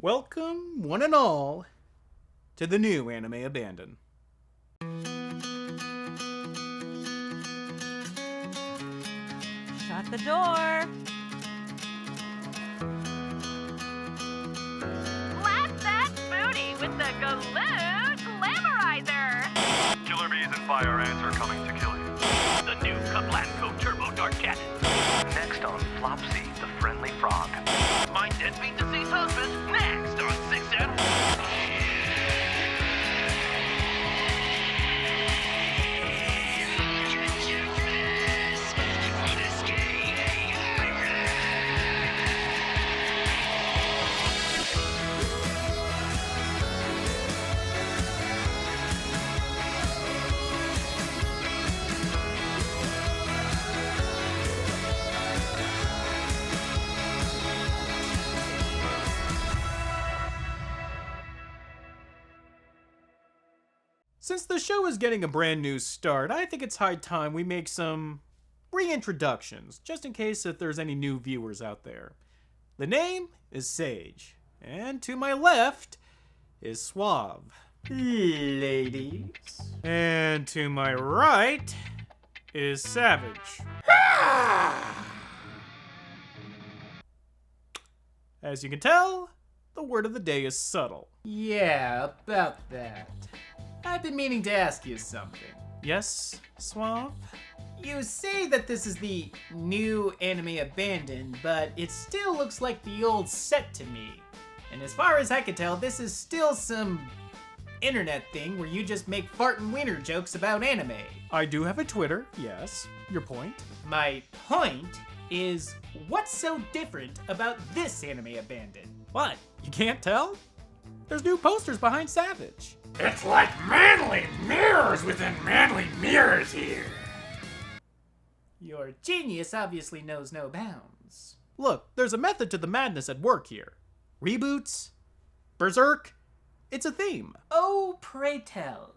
Welcome, one and all, to the new Anime Abandon. Shut the door. Slap that booty with the Galoo Glamorizer! Killer bees and fire ants are coming to kill you. The new Kablanko Turbo Dart Cannon. Next on Flopsy, the friendly frog. My deadbeat deceased husband. Next on Six and Since the show is getting a brand new start, I think it's high time we make some reintroductions, just in case if there's any new viewers out there. The name is Sage, and to my left is Suave. Ladies. And to my right is Savage. As you can tell, the word of the day is subtle. Yeah, about that. I've been meaning to ask you something. Yes, Suave? You say that this is the new Anime Abandoned, but it still looks like the old set to me. And as far as I can tell, this is still some internet thing where you just make fart and wiener jokes about anime. I do have a Twitter, yes. Your point? My point is, what's so different about this Anime Abandoned? What? You can't tell? There's new posters behind Savage. It's like manly mirrors within manly mirrors here. Your genius obviously knows no bounds. Look, there's a method to the madness at work here. Reboots? Berserk? It's a theme. Oh, pray tell,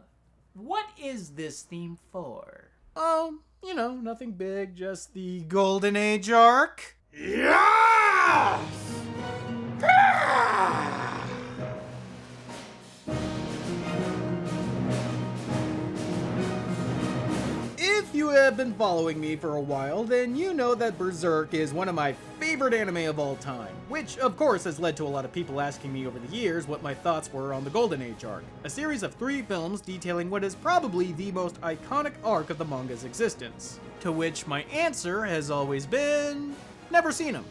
what is this theme for? Oh, nothing big, just the Golden Age arc. Yeah! If you have been following me for a while, then you know that Berserk is one of my favorite anime of all time, which of course has led to a lot of people asking me over the years what my thoughts were on the Golden Age arc, a series of 3 films detailing what is probably the most iconic arc of the manga's existence. To which my answer has always been, never seen them,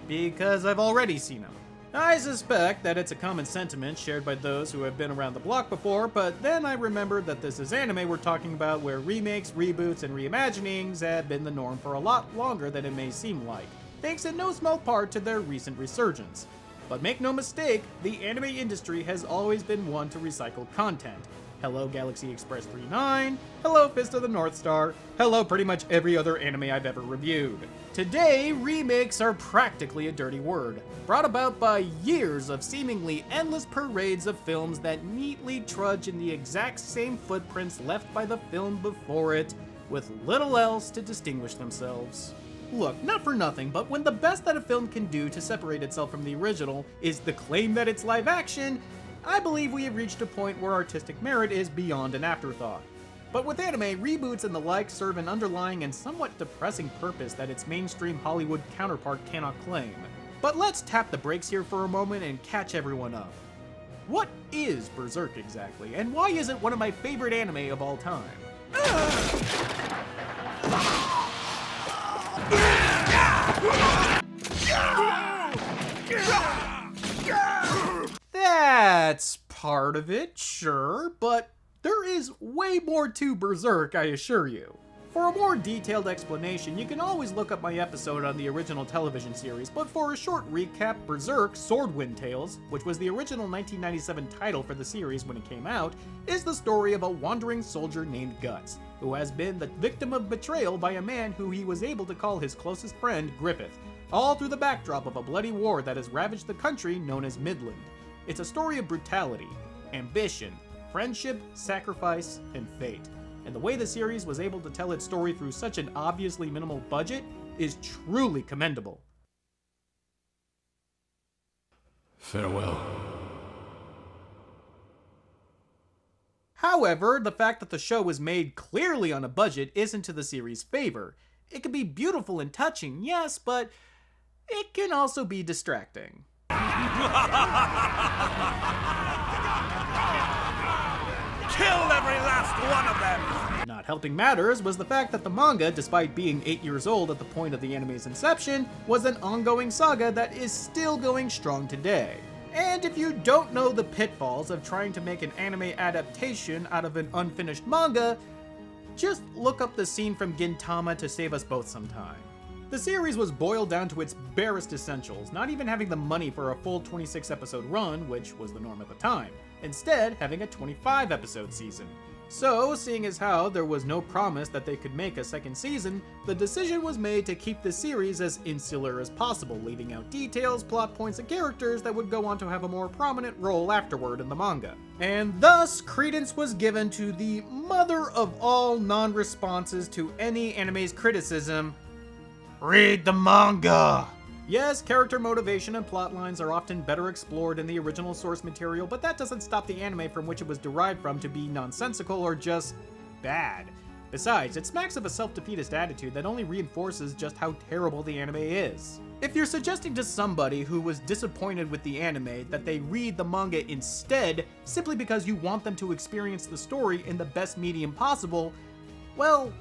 because I've already seen them. I suspect that it's a common sentiment shared by those who have been around the block before, but then I remembered that this is anime we're talking about where remakes, reboots, and reimaginings have been the norm for a lot longer than it may seem like, thanks in no small part to their recent resurgence. But make no mistake, the anime industry has always been one to recycle content. Hello Galaxy Express 39, hello Fist of the North Star, hello pretty much every other anime I've ever reviewed. Today, remakes are practically a dirty word, brought about by years of seemingly endless parades of films that neatly trudge in the exact same footprints left by the film before it, with little else to distinguish themselves. Look, not for nothing, but when the best that a film can do to separate itself from the original is the claim that it's live action, I believe we have reached a point where artistic merit is beyond an afterthought. But with anime, reboots and the like serve an underlying and somewhat depressing purpose that its mainstream Hollywood counterpart cannot claim. But let's tap the brakes here for a moment and catch everyone up. What is Berserk exactly, and why is it one of my favorite anime of all time? That's part of it, sure, but there is way more to Berserk, I assure you. For a more detailed explanation, you can always look up my episode on the original television series, but for a short recap, Berserk Swordwind Tales, which was the original 1997 title for the series when it came out, is the story of a wandering soldier named Guts, who has been the victim of betrayal by a man who he was able to call his closest friend, Griffith, all through the backdrop of a bloody war that has ravaged the country known as Midland. It's a story of brutality, ambition, friendship, sacrifice, and fate. And the way the series was able to tell its story through such an obviously minimal budget is truly commendable. Farewell. However, the fact that the show was made clearly on a budget isn't to the series' favor. It can be beautiful and touching, yes, but it can also be distracting. Kill every last one of them! Not helping matters was the fact that the manga, despite being 8 years old at the point of the anime's inception, was an ongoing saga that is still going strong today. And if you don't know the pitfalls of trying to make an anime adaptation out of an unfinished manga, just look up the scene from Gintama to save us both some time. The series was boiled down to its barest essentials, not even having the money for a full 26-episode run, which was the norm at the time, instead having a 25-episode season. So, seeing as how there was no promise that they could make a second season, the decision was made to keep the series as insular as possible, leaving out details, plot points, and characters that would go on to have a more prominent role afterward in the manga. And thus, credence was given to the mother of all non-responses to any anime's criticism: read the manga! Yes, character motivation and plot lines are often better explored in the original source material, but that doesn't stop the anime from which it was derived from to be nonsensical or just bad. Besides, it smacks of a self-defeatist attitude that only reinforces just how terrible the anime is. If you're suggesting to somebody who was disappointed with the anime that they read the manga instead, simply because you want them to experience the story in the best medium possible, well,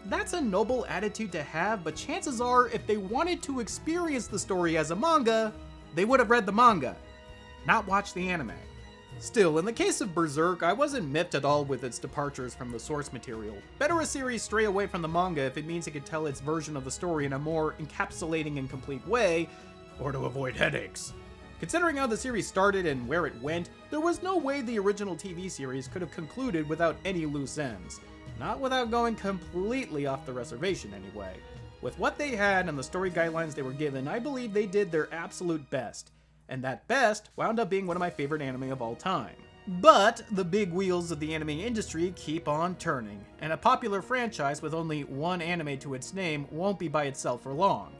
that's a noble attitude to have, but chances are, if they wanted to experience the story as a manga, they would have read the manga, not watched the anime. Still, in the case of Berserk, I wasn't miffed at all with its departures from the source material. Better a series stray away from the manga if it means it can tell its version of the story in a more encapsulating and complete way, or to avoid headaches. Considering how the series started and where it went, there was no way the original TV series could have concluded without any loose ends. Not without going completely off the reservation anyway. With what they had and the story guidelines they were given, I believe they did their absolute best. And that best wound up being one of my favorite anime of all time. But the big wheels of the anime industry keep on turning, and a popular franchise with only one anime to its name won't be by itself for long.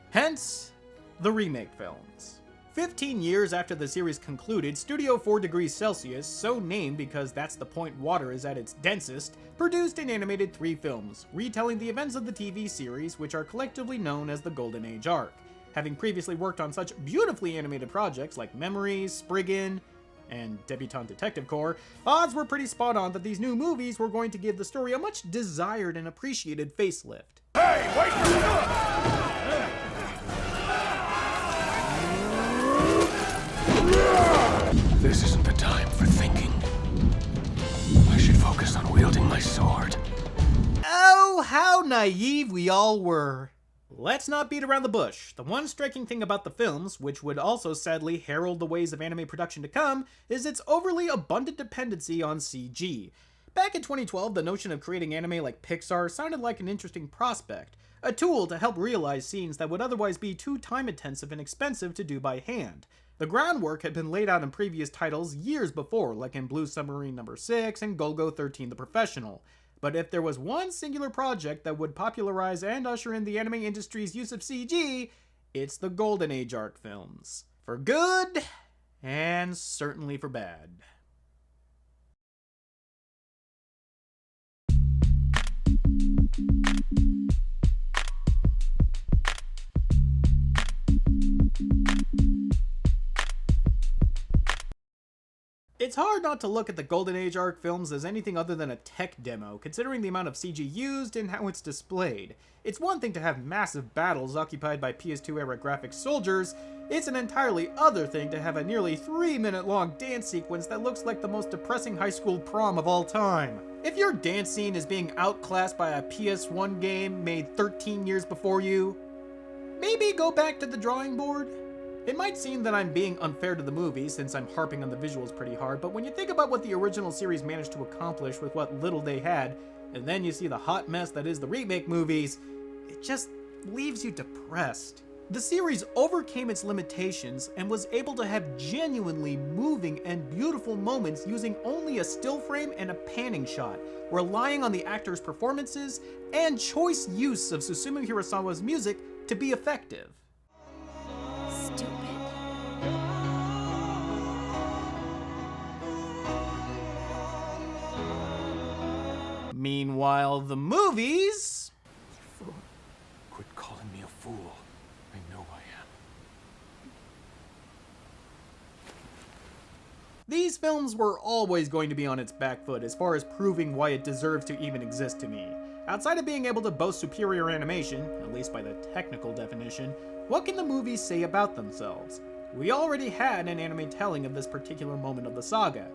Hence, the remake films. 15 years after the series concluded, Studio 4 Degrees Celsius, so named because that's the point water is at its densest, produced and animated 3 films, retelling the events of the TV series, which are collectively known as the Golden Age arc. Having previously worked on such beautifully animated projects like Memories, Spriggan, and Debutante Detective Corps, odds were pretty spot on that these new movies were going to give the story a much desired and appreciated facelift. Hey, wait for the... This isn't the time for thinking. I should focus on wielding my sword. Oh, how naive we all were. Let's not beat around the bush. The one striking thing about the films, which would also sadly herald the ways of anime production to come, is its overly abundant dependency on CG. Back in 2012, the notion of creating anime like Pixar sounded like an interesting prospect, a tool to help realize scenes that would otherwise be too time-intensive and expensive to do by hand. The groundwork had been laid out in previous titles years before, like in Blue Submarine No. 6 and Golgo 13 The Professional. But if there was one singular project that would popularize and usher in the anime industry's use of CG, it's the Golden Age arc films. For good, and certainly for bad. It's hard not to look at the Golden Age arc films as anything other than a tech demo, considering the amount of CG used and how it's displayed. It's one thing to have massive battles occupied by PS2-era graphics soldiers, it's an entirely other thing to have a nearly 3-minute-long dance sequence that looks like the most depressing high school prom of all time. If your dance scene is being outclassed by a PS1 game made 13 years before you, maybe go back to the drawing board? It might seem that I'm being unfair to the movie since I'm harping on the visuals pretty hard, but when you think about what the original series managed to accomplish with what little they had, and then you see the hot mess that is the remake movies, it just leaves you depressed. The series overcame its limitations and was able to have genuinely moving and beautiful moments using only a still frame and a panning shot, relying on the actors' performances and choice use of Susumu Hirasawa's music to be effective. Stupid. Meanwhile, the movies... Quit calling me a fool. I know I am. These films were always going to be on its back foot as far as proving why it deserves to even exist to me. Outside of being able to boast superior animation, at least by the technical definition, what can the movies say about themselves? We already had an anime telling of this particular moment of the saga.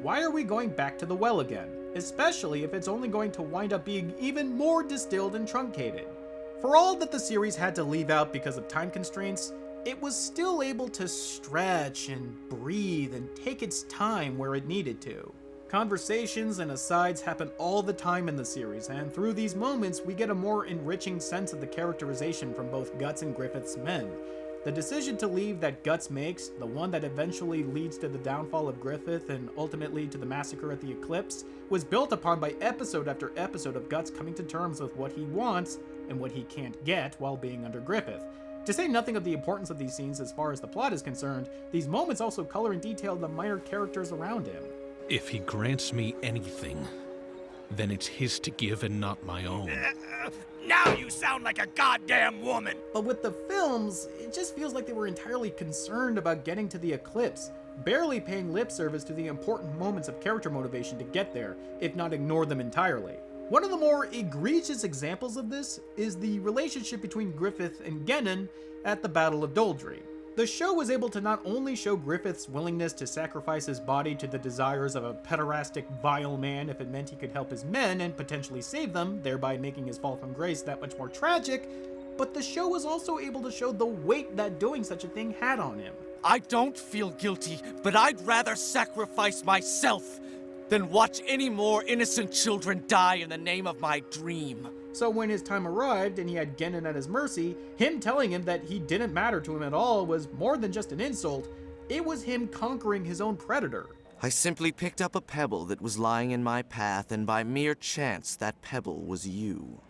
Why are we going back to the well again? Especially if it's only going to wind up being even more distilled and truncated. For all that the series had to leave out because of time constraints, it was still able to stretch and breathe and take its time where it needed to. Conversations and asides happen all the time in the series, and through these moments we get a more enriching sense of the characterization from both Guts and Griffith's men. The decision to leave that Guts makes, the one that eventually leads to the downfall of Griffith and ultimately to the massacre at the Eclipse, was built upon by episode after episode of Guts coming to terms with what he wants and what he can't get while being under Griffith. To say nothing of the importance of these scenes as far as the plot is concerned, these moments also color and detail the minor characters around him. If he grants me anything, then it's his to give and not my own. Now you sound like a goddamn woman! But with the films, it just feels like they were entirely concerned about getting to the Eclipse, barely paying lip service to the important moments of character motivation to get there, if not ignore them entirely. One of the more egregious examples of this is the relationship between Griffith and Genin at the Battle of Doldry. The show was able to not only show Griffith's willingness to sacrifice his body to the desires of a pederastic, vile man if it meant he could help his men and potentially save them, thereby making his fall from grace that much more tragic, but the show was also able to show the weight that doing such a thing had on him. I don't feel guilty, but I'd rather sacrifice myself than watch any more innocent children die in the name of my dream. So when his time arrived and he had Genin at his mercy, him telling him that he didn't matter to him at all was more than just an insult. It was him conquering his own predator. I simply picked up a pebble that was lying in my path, and by mere chance, that pebble was you.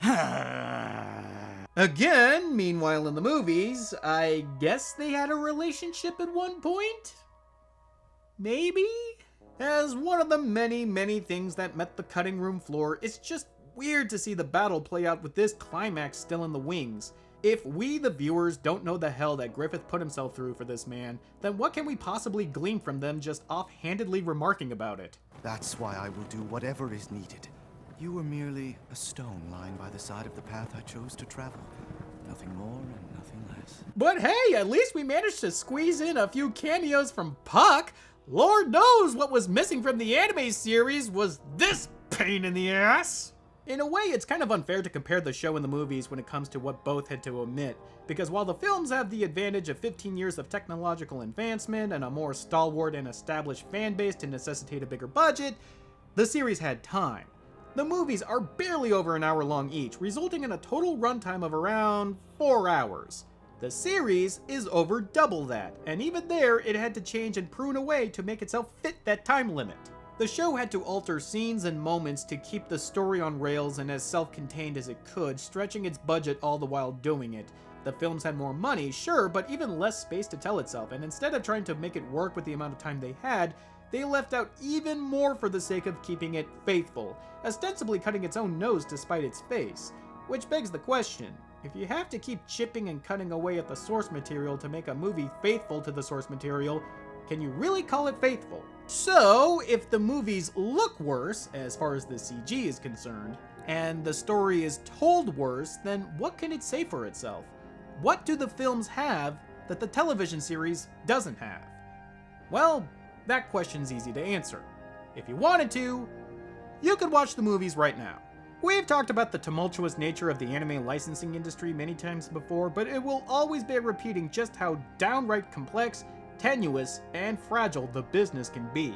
Again, meanwhile in the movies, I guess they had a relationship at one point? Maybe? As one of the many things that met the cutting room floor, it's just weird to see the battle play out with this climax still in the wings. If we, the viewers, don't know the hell that Griffith put himself through for this man, then what can we possibly glean from them just offhandedly remarking about it? That's why I will do whatever is needed. You were merely a stone lying by the side of the path I chose to travel. Nothing more and nothing less. But hey, at least we managed to squeeze in a few cameos from Puck. Lord knows what was missing from the anime series was this pain in the ass. In a way, it's kind of unfair to compare the show and the movies when it comes to what both had to omit, because while the films have the advantage of 15 years of technological advancement and a more stalwart and established fan base to necessitate a bigger budget, the series had time. The movies are barely over an hour long each, resulting in a total runtime of around 4 hours. The series is over double that, and even there it had to change and prune away to make itself fit that time limit. The show had to alter scenes and moments to keep the story on rails and as self-contained as it could, stretching its budget all the while doing it. The films had more money, sure, but even less space to tell itself, and instead of trying to make it work with the amount of time they had, they left out even more for the sake of keeping it faithful, ostensibly cutting its own nose to spite its face. Which begs the question, if you have to keep chipping and cutting away at the source material to make a movie faithful to the source material, can you really call it faithful? So, if the movies look worse, as far as the CG is concerned, and the story is told worse, then what can it say for itself? What do the films have that the television series doesn't have? Well, that question's easy to answer. If you wanted to, you could watch the movies right now. We've talked about the tumultuous nature of the anime licensing industry many times before, but it will always bear repeating just how downright complex, tenuous, and fragile the business can be.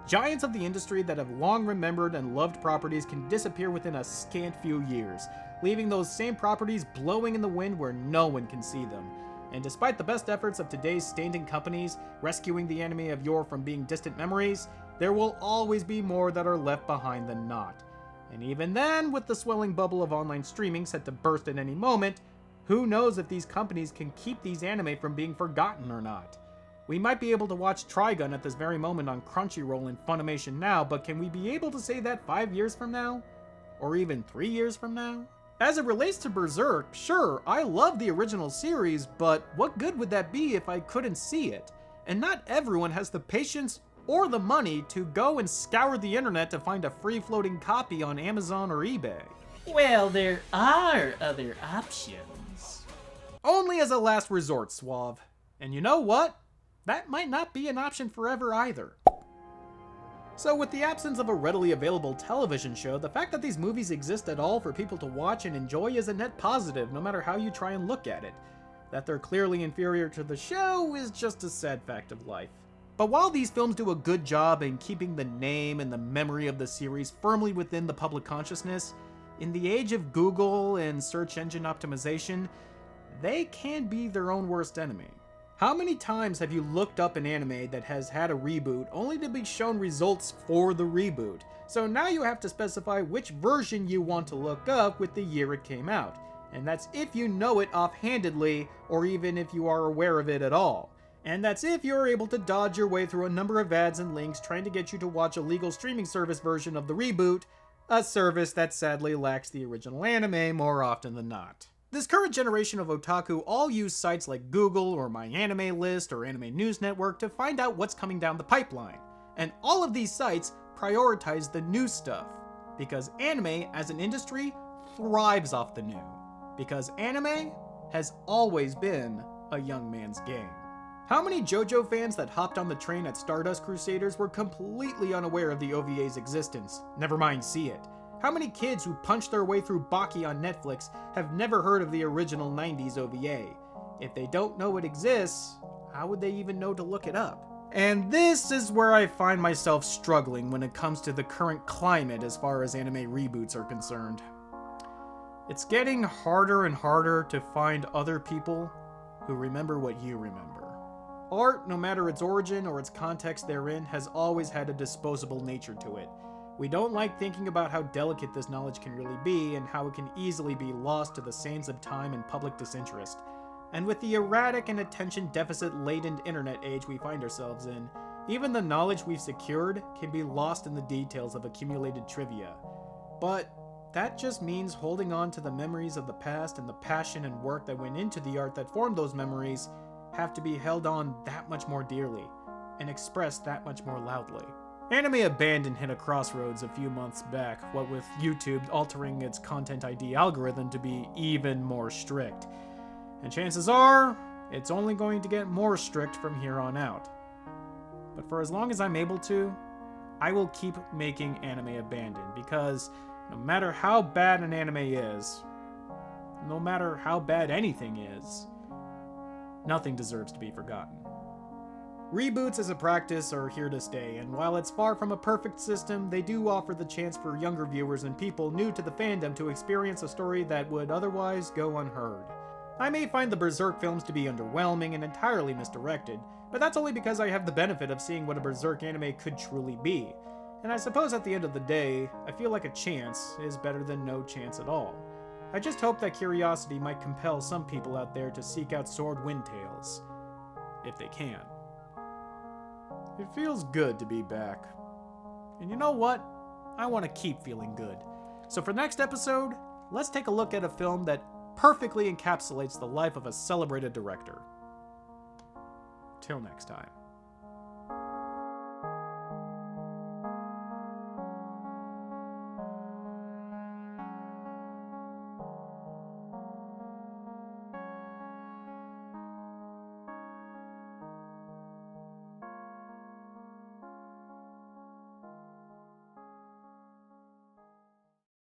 Giants of the industry that have long remembered and loved properties can disappear within a scant few years, leaving those same properties blowing in the wind where no one can see them. And despite the best efforts of today's standing companies rescuing the anime of yore from being distant memories, there will always be more that are left behind than not. And even then, with the swelling bubble of online streaming set to burst at any moment, who knows if these companies can keep these anime from being forgotten or not. We might be able to watch Trigun at this very moment on Crunchyroll and Funimation now, but can we be able to say that 5 years from now? Or even 3 years from now? As it relates to Berserk, sure, I love the original series, but what good would that be if I couldn't see it? And not everyone has the patience or the money to go and scour the internet to find a free-floating copy on Amazon or eBay. Well, there are other options. Only as a last resort, Suave. And you know what? That might not be an option forever either. So with the absence of a readily available television show, the fact that these movies exist at all for people to watch and enjoy is a net positive, no matter how you try and look at it. That they're clearly inferior to the show is just a sad fact of life. But while these films do a good job in keeping the name and the memory of the series firmly within the public consciousness, in the age of Google and search engine optimization, they can be their own worst enemy. How many times have you looked up an anime that has had a reboot only to be shown results for the reboot? So now you have to specify which version you want to look up with the year it came out. And that's if you know it offhandedly, or even if you are aware of it at all. And that's if you're able to dodge your way through a number of ads and links trying to get you to watch a legal streaming service version of the reboot, a service that sadly lacks the original anime more often than not. This current generation of otaku all use sites like Google or My Anime List or Anime News Network to find out what's coming down the pipeline. And all of these sites prioritize the new stuff, because anime as an industry thrives off the new. Because anime has always been a young man's game. How many JoJo fans that hopped on the train at Stardust Crusaders were completely unaware of the OVA's existence, never mind see it? How many kids who punched their way through Baki on Netflix have never heard of the original 90s OVA? If they don't know it exists, how would they even know to look it up? And this is where I find myself struggling when it comes to the current climate as far as anime reboots are concerned. It's getting harder and harder to find other people who remember what you remember. Art, no matter its origin or its context therein, has always had a disposable nature to it. We don't like thinking about how delicate this knowledge can really be and how it can easily be lost to the sands of time and public disinterest. And with the erratic and attention deficit-laden internet age we find ourselves in, even the knowledge we've secured can be lost in the details of accumulated trivia. But that just means holding on to the memories of the past and the passion and work that went into the art that formed those memories have to be held on that much more dearly and expressed that much more loudly. Anime Abandon hit a crossroads a few months back, what with YouTube altering its content ID algorithm to be even more strict. And chances are, it's only going to get more strict from here on out. But for as long as I'm able to, I will keep making Anime Abandon, because no matter how bad an anime is, no matter how bad anything is, nothing deserves to be forgotten. Reboots as a practice are here to stay, and while it's far from a perfect system, they do offer the chance for younger viewers and people new to the fandom to experience a story that would otherwise go unheard. I may find the Berserk films to be underwhelming and entirely misdirected, but that's only because I have the benefit of seeing what a Berserk anime could truly be. And I suppose at the end of the day, I feel like a chance is better than no chance at all. I just hope that curiosity might compel some people out there to seek out Sword Wind Tales, if they can. It feels good to be back. And you know what? I want to keep feeling good. So for next episode, let's take a look at a film that perfectly encapsulates the life of a celebrated director. Till next time.